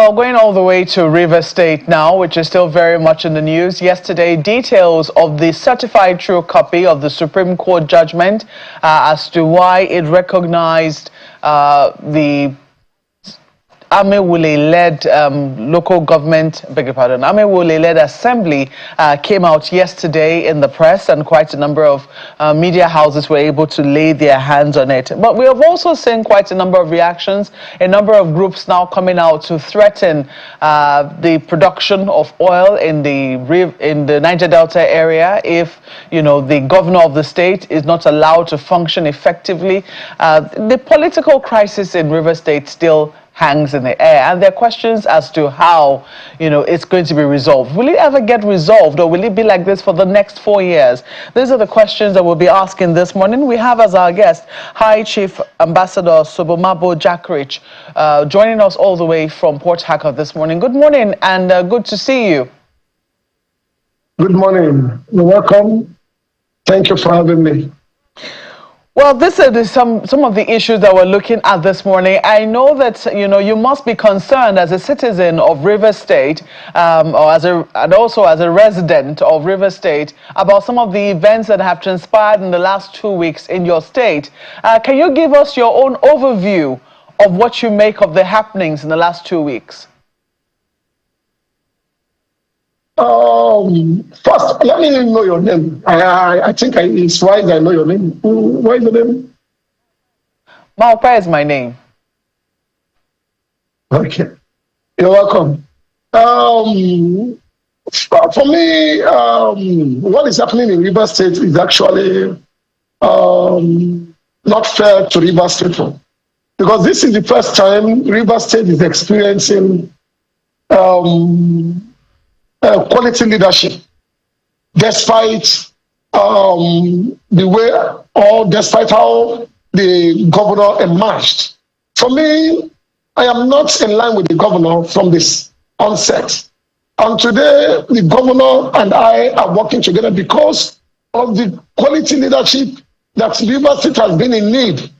Well, going all the way to River State now, which is still very much in the news. Yesterday, details of the certified true copy of the Supreme Court judgment as to why it recognized the Amewule-led local government, Amewule-led assembly came out yesterday in the press, and quite a number of media houses were able to lay their hands on it. But we have also seen quite a number of reactions, a number of groups now coming out to threaten the production of oil in the Niger Delta area if, you know, the governor of the state is not allowed to function effectively. The political crisis in River State still hangs in the air, and there are questions as to how, you know, it's going to be resolved. Will it ever get resolved, or will it be like this for the next 4 years? These are the questions that we'll be asking this morning. We have as our guest High Chief Ambassador Sobomabo Jackridge joining us all the way from Port Harcourt this morning. Good morning, and good to see you. Good morning. You're welcome. Thank you for having me. Well, this is some of the issues that we're looking at this morning. I know that, you know, you must be concerned as a citizen of River State, and also as a resident of River State, about some of the events that have transpired in the last 2 weeks in your state. Can you give us your own overview of what you make of the happenings in the last 2 weeks? First, let me know your name. I think it's wise I know your name. What is your name? Maopa is my name. Okay. You're welcome. For me, what is happening in River State is actually not fair to River State people, because this is the first time River State is experiencing quality leadership, despite the way, or despite how the governor emerged. For me, I am not in line with the governor from this onset. And today, the governor and I are working together because of the quality leadership that River State has been in need,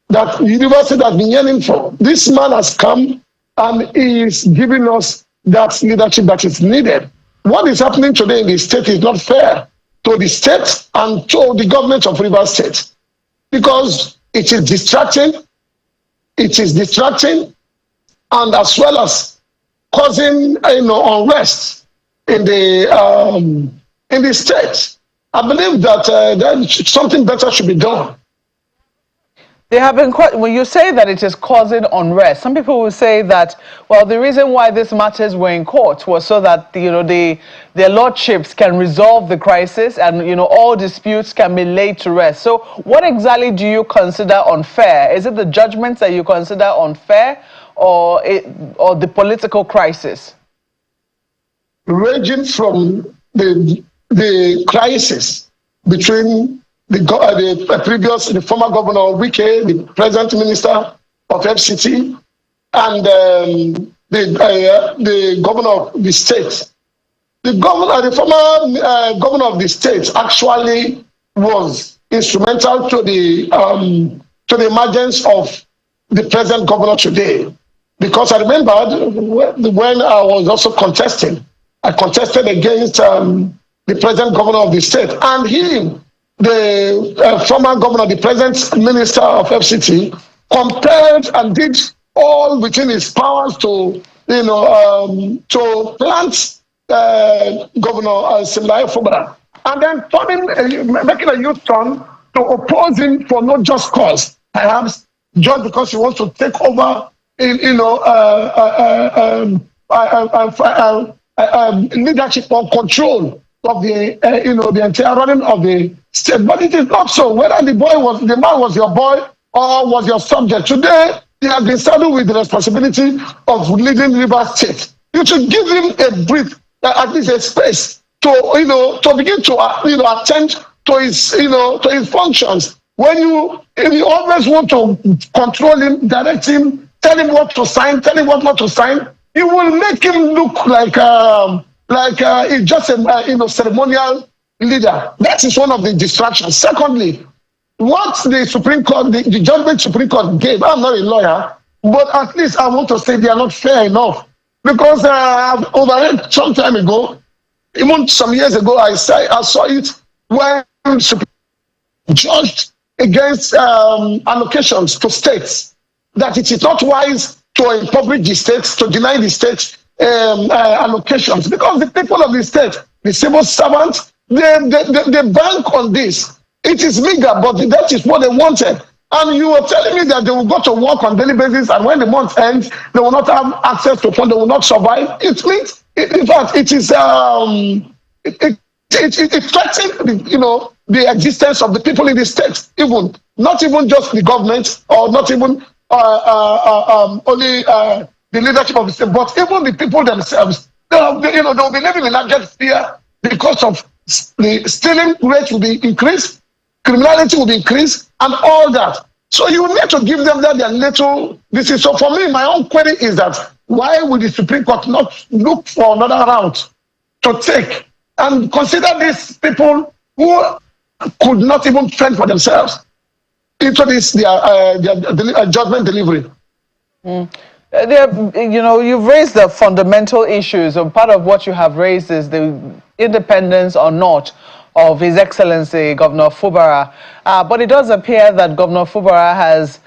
that River State has been yearning for. This man has come and he is giving us that leadership that is needed. What is happening today in the state is not fair to the state and to the government of River State, because it is distracting, and as well as causing, unrest in the state. I believe that something better should be done. They have been when you say that it is causing unrest, some people will say that, well, the reason why these matters were in court was so that, you know, their lordships can resolve the crisis and, you know, all disputes can be laid to rest. So what exactly do you consider unfair? Is it the judgments that you consider unfair, or the political crisis? Ranging from the crisis between the former governor Wike, the present minister of FCT, and the governor of the state. The former governor of the state actually was instrumental to the emergence of the present governor today. Because I remember when I was also contesting, I contested against the present governor of the state, and him, the former governor, the present minister of FCT, compared and did all within his powers to, to plant Governor Fubara, and then making a U-turn to oppose him for no just cause, perhaps just because he wants to take over, leadership or control of the the entire running of the state. But it is not so. Whether the man was your boy or was your subject, today he has been saddled with the responsibility of leading River State. You should give him a breath, at least a space to begin to attend to his functions. When you always want to control him, direct him, tell him what to sign, tell him what not to sign, you will make him look like he's just a ceremonial leader. That is one of the distractions. Secondly, what the Supreme Court, the judgment Supreme Court gave, I'm not a lawyer, but at least I want to say they are not fair enough. Because I've overheard some time ago, even some years ago, I saw it when Supreme judged against allocations to states, that it is not wise to impoverish the states, to deny the states allocations, because the people of the state, the civil servants, they bank on this. It is meager, but that is what they wanted. And you were telling me that they will go to work on daily basis, and when the month ends, they will not have access to funds, they will not survive. It means, in fact, it is it threatens, the existence of the people in the state, even not even just the government, or not even only the leadership of the state, but even the people themselves. They'll be living in abject fear because of the stealing rate will be increased, criminality will be increased, and all that. So you need to give them that their little. This is so. For me, my own query is that why would the Supreme Court not look for another route to take and consider these people who could not even fend for themselves into this their judgment delivery? You've raised the fundamental issues, and part of what you have raised is the independence or not of His Excellency Governor Fubara. But it does appear that Governor Fubara has,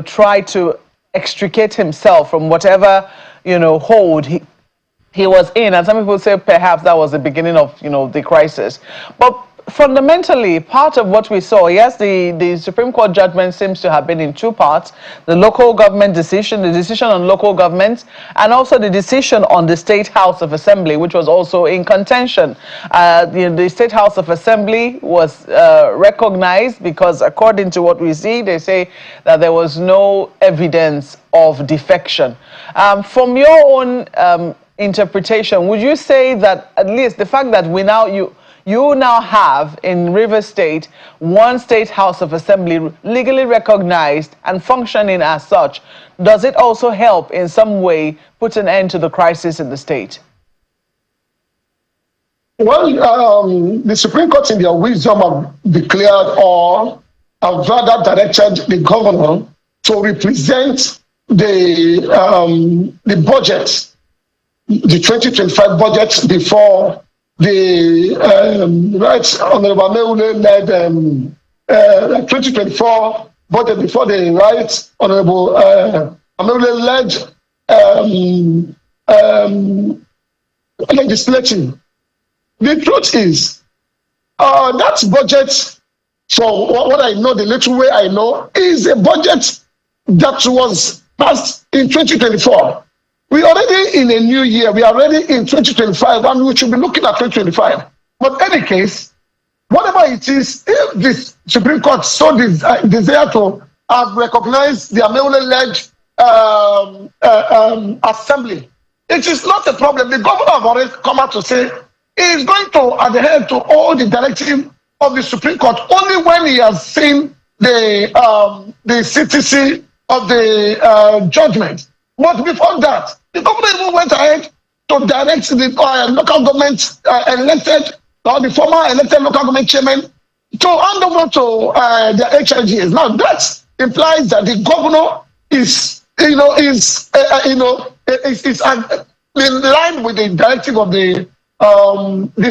tried to extricate himself from whatever, hold he was in. And some people say perhaps that was the beginning of, the crisis. But fundamentally, part of what we saw, yes, the Supreme Court judgment seems to have been in two parts: the local government decision, the decision on local government, and also the decision on the State House of Assembly, which was also in contention. The State House of Assembly was recognized because, according to what we see, they say that there was no evidence of defection. From your own interpretation, would you say that at least the fact that you now have in Rivers State one State House of Assembly legally recognized and functioning as such, does it also help in some way put an end to the crisis in the state? Well, the Supreme Court in their wisdom have declared or have rather directed the governor to represent the budget, the 2025 budget, before the Right Honorable Ameule led 2024 budget, before the Right Honorable Ameule led legislature. The truth is, that budget, from what I know, the little way I know, is a budget that was passed in 2024. We're already in a new year. We are already in 2025, and we should be looking at 2025. But in any case, whatever it is, if the Supreme Court so desire to have recognized the Ameule-led assembly, it is not a problem. The governor have already come out to say he is going to adhere to all the directive of the Supreme Court only when he has seen the CTC of the judgment. But before that, the governor even went ahead to direct the local government elected, or the former elected local government chairman, to hand over to the HIGs. Now that implies that the governor is in line with the directive of the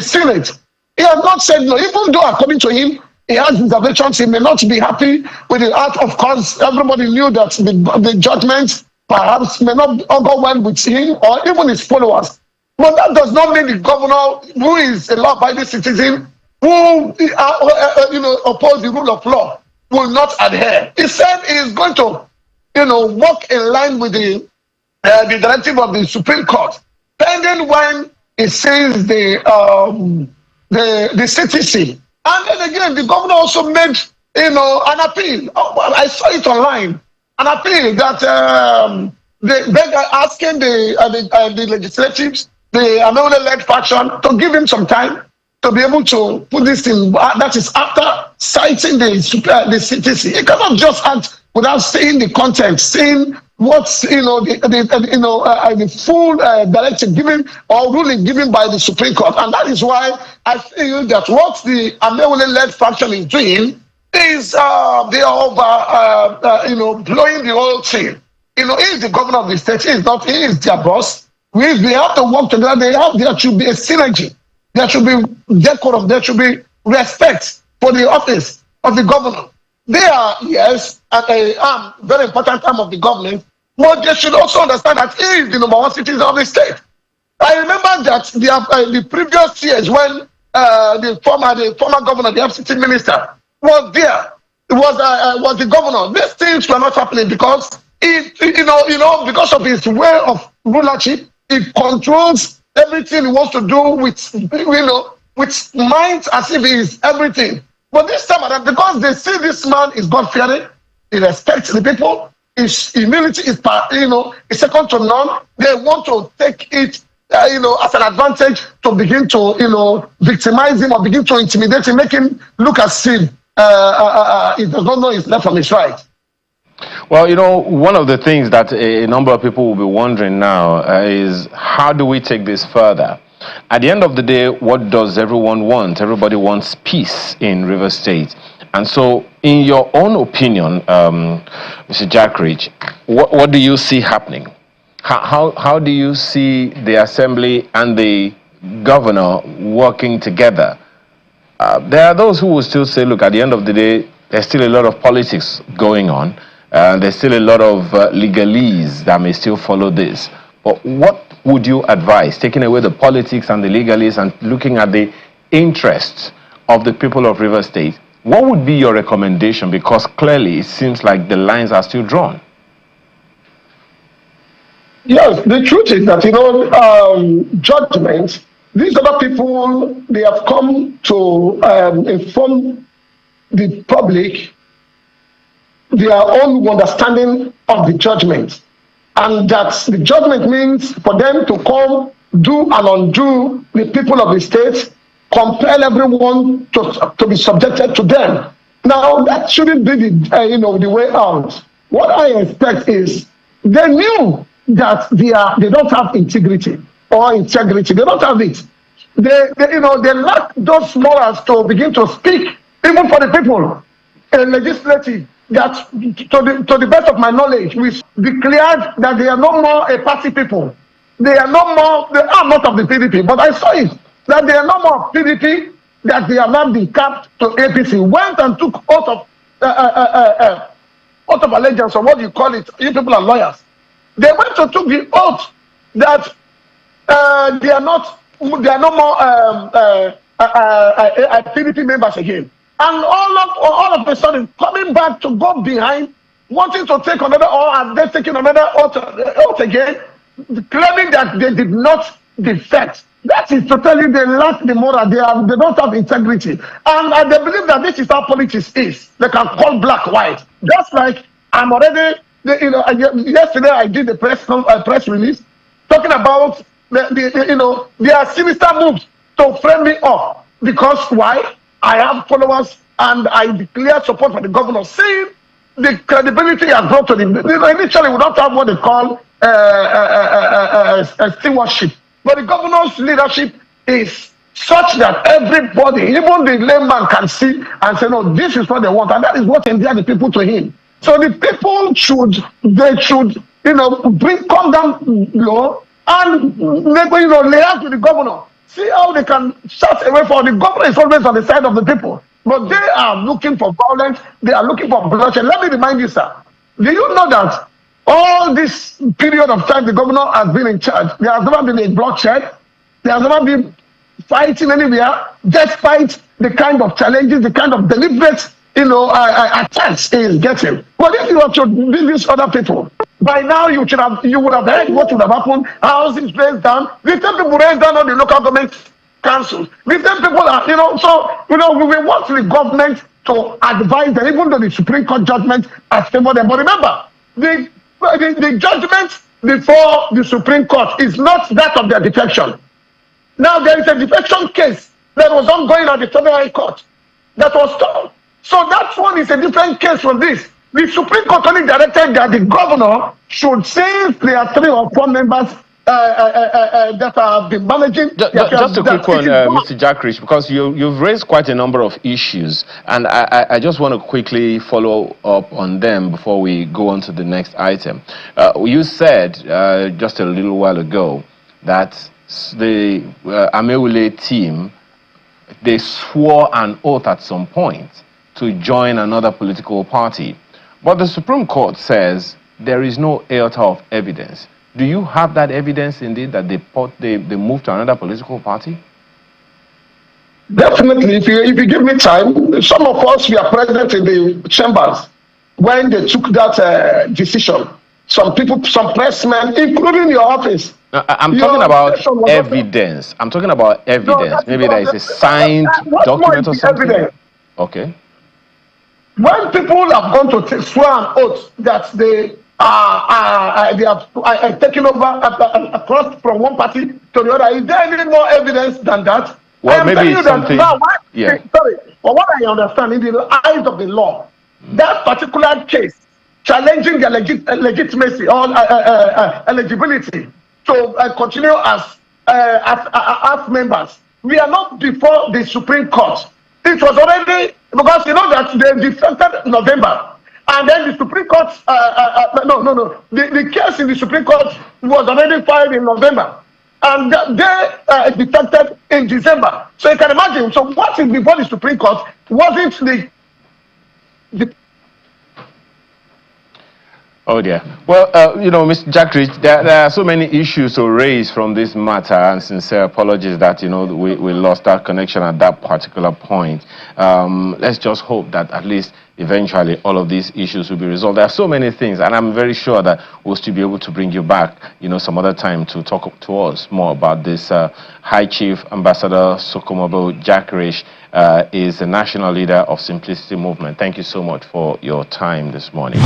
Senate. He has not said no, even though according to him, he has reservations. He may not be happy with the art. Of course, everybody knew that the judgment perhaps may not go well with him or even his followers. But that does not mean the governor, who is a law-abiding citizen, who oppose the rule of law, will not adhere. He said he is going to, work in line with the directive of the Supreme Court, pending when he sees the CTC. And then again, the governor also made, an appeal. I saw it online. An appeal that asking the legislatives, the Ameule-led faction, to give him some time to be able to put this in. That is after citing the CTC. He cannot just act without seeing the content, seeing what's the full directive given or ruling given by the Supreme Court. And that is why I feel that what the Ameule-led faction is doing is they are over, blowing the whole thing. He is the governor of the state. He is their boss. We have to work together. There should be a synergy. There should be decorum. There should be respect for the office of the governor. They are, yes, at a very important arm of the government, but they should also understand that he is the number one citizen of the state. I remember that the previous years when the former governor, the FCT minister, was there, it was the governor. These things were not happening because because of his way of rulership, he controls everything he wants to do with mind as if he is everything. But this time around, because they see this man is God-fearing, he respects the people, his humility is second to none. They want to take it as an advantage to begin to victimize him or begin to intimidate him, make him look as if he does not know his left from his right. Well, one of the things that a number of people will be wondering now is how do we take this further? At the end of the day, what does everyone want? Everybody wants peace in Rivers State. And so, in your own opinion, Mr. Jackridge, what do you see happening? How do you see the assembly and the governor working together? There are those who will still say, look, at the end of the day, there's still a lot of politics going on. There's still a lot of legalese that may still follow this. But what would you advise, taking away the politics and the legalese and looking at the interests of the people of Rivers State? What would be your recommendation? Because clearly it seems like the lines are still drawn. Yes, the truth is that, judgment, these other people, they have come to inform the public their own understanding of the judgment. And that the judgment means for them to come, do and undo the people of the state, compel everyone to be subjected to them. Now, that shouldn't be the way out. What I expect is they knew that they don't have integrity. They don't have it. They lack those morals to begin to speak, even for the people. Legislative, that to the best of my knowledge, we declared that they are no more a party people. They are not of the PDP, but I saw it, that they are no more of PDP, that they have not been capped to APC, went and took oath of allegiance, or what do you call it? You people are lawyers. They went to took the oath that they are no more PDP members again. And all of a sudden, coming back to go behind, wanting to take another, or are they taking another oath again, claiming that they did not defect. That is to tell you they lack the moral, they don't have integrity. And they believe that this is how politics is. They can call black white. Just like I'm already, yesterday I did the press release talking about their sinister moves to frame me up. Because why? I have followers and I declare support for the governor, saying the credibility has brought to them. Initially, we don't have what they call stewardship. But the governor's leadership is such that everybody, even the layman, can see and say, no, this is what they want. And that is what endears the people to him. So the people should come down low and lay out to the governor. See how they can shut away from the government is always on the side of the people. But they are looking for violence. They are looking for bloodshed. Let me remind you, sir. Do you know that all this period of time the governor has been in charge, there has never been a bloodshed. There has never been fighting anywhere, despite the kind of challenges, the kind of deliberate attacks he is getting. But if you were to do these other people, by now you would have heard what would have happened. Houses raised down. The same people raised down on the local government councils. The same people are, we want the government to advise them, even though the Supreme Court judgment has favored them. But remember, the judgment before the Supreme Court is not that of their defection. Now there is a defection case that was ongoing at the Federal High Court that was stopped. So that one is a different case from this. The Supreme Court only directed that the governor should, since there are 3 or 4 members that have been managing. Just a quick one, Mr. Jackridge, because you've raised quite a number of issues, and I just want to quickly follow up on them before we go on to the next item. You said just a little while ago that the Amewule team, they swore an oath at some point to join another political party. But the Supreme Court says there is no iota of evidence. Do you have that evidence indeed that they moved to another political party? Definitely, if you give me time, some of us were present in the chambers when they took that decision. Some people, some pressmen, including your office. I'm talking about evidence. I'm talking about evidence. Maybe there is a signed document or something. Evidence? Okay. When people have gone to swear an oath that they have taken over across from one party to the other, is there any more evidence than that? Well, maybe it's something. Now, sorry, but what I understand in the eyes of the law, that particular case challenging their legitimacy or eligibility to continue as members, we are not before the Supreme Court. It was already, because you know that they defected November, and then the Supreme Court, the case in the Supreme Court was already filed in November, and they defected in December. So you can imagine, so what is before the Supreme Court wasn't the Oh dear. Well, Mr. Jackrich, there are so many issues to raise from this matter, and sincere apologies that, we lost our connection at that particular point. Let's just hope that at least eventually all of these issues will be resolved. There are so many things, and I'm very sure that we'll still be able to bring you back, some other time to talk to us more about this. High Chief Ambassador Sokomobo Jackrich is the national leader of Simplicity Movement. Thank you so much for your time this morning.